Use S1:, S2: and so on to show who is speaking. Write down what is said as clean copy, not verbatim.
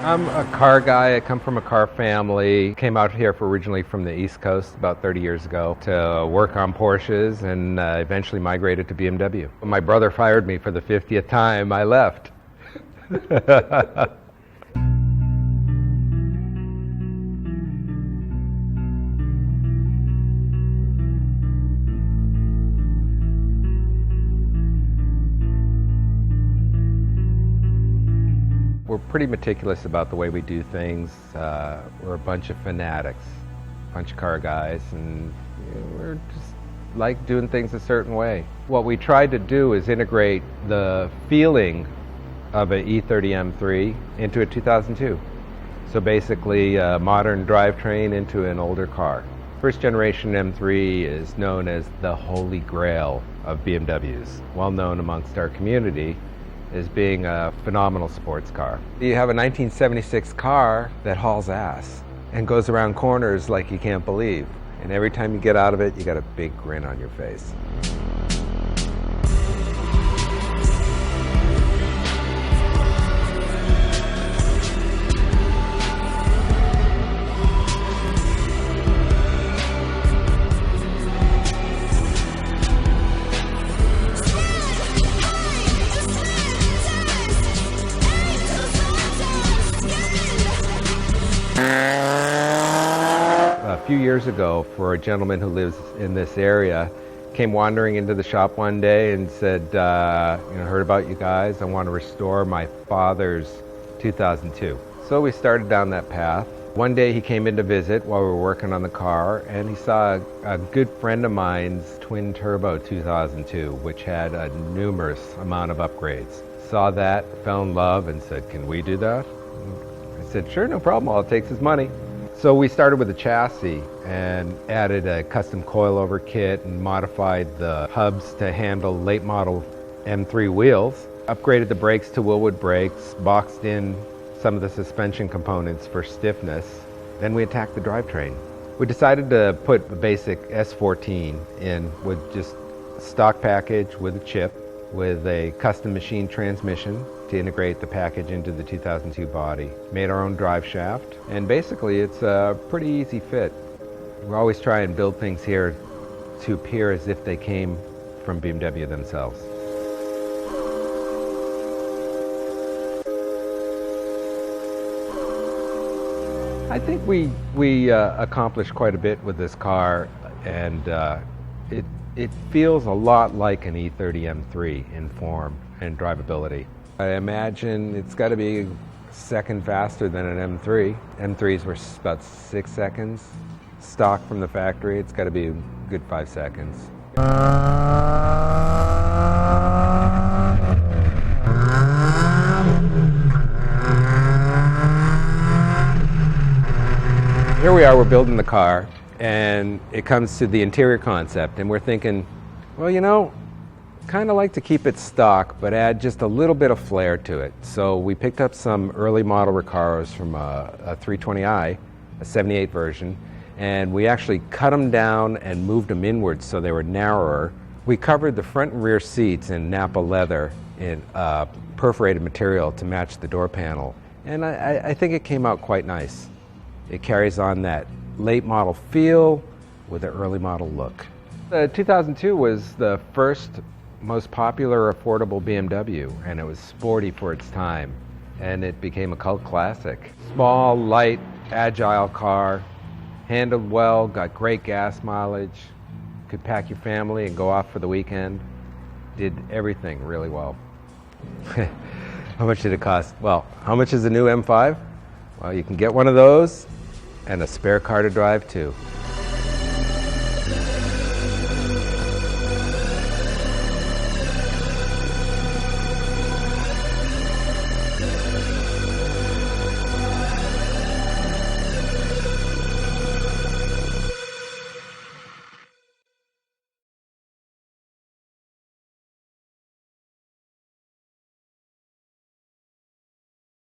S1: I'm a car guy. I come from a car family. Came out here originally from the East Coast about 30 years ago to work on Porsches and eventually migrated to BMW. When my brother fired me for the 50th time, I left. We're pretty meticulous about the way we do things. We're a bunch of fanatics, a bunch of car guys, and we're just like doing things a certain way. What we tried to do is integrate the feeling of an E30 M3 into a 2002. So basically a modern drivetrain into an older car. First generation M3 is known as the holy grail of BMWs, well known amongst our community as being a phenomenal sports car. You have a 1976 car that hauls ass and goes around corners like you can't believe. And every time you get out of it, you got a big grin on your face. A few years ago, for a gentleman who lives in this area, came wandering into the shop one day and said, heard about you guys, I want to restore my father's 2002. So we started down that path. One day he came in to visit while we were working on the car, and he saw a good friend of mine's twin turbo 2002, which had a numerous amount of upgrades. Saw that, fell in love, and said, can we do that? I said, sure, no problem, all it takes is money. So we started with a chassis and added a custom coilover kit and modified the hubs to handle late model M3 wheels, upgraded the brakes to Willwood brakes, boxed in some of the suspension components for stiffness. Then we attacked the drivetrain. We decided to put the basic S14 in with just a stock package with a chip, with a custom machine transmission to integrate the package into the 2002 body. Made our own drive shaft, and basically it's a pretty easy fit. We always try and build things here to appear as if they came from BMW themselves. I think we accomplished quite a bit with this car, and it feels a lot like an E30 M3 in form and drivability. I imagine it's got to be a second faster than an M3. M3s were about 6 seconds. Stock from the factory, it's got to be a good 5 seconds. Here we are, we're building the car, and it comes to the interior concept, and we're thinking, well, kind of like to keep it stock, but add just a little bit of flair to it. So we picked up some early model Recaros from a 320i, a 78 version, and we actually cut them down and moved them inwards so they were narrower. We covered the front and rear seats in Napa leather in perforated material to match the door panel, and I think it came out quite nice. It carries on that late model feel with an early model look. The 2002 was the first most popular affordable BMW, and it was sporty for its time, and it became a cult classic. Small, light, agile car, handled well, got great gas mileage, could pack your family and go off for the weekend, did everything really well. How much did it cost? Well, how much is a new M5? Well, you can get one of those and a spare car to drive too.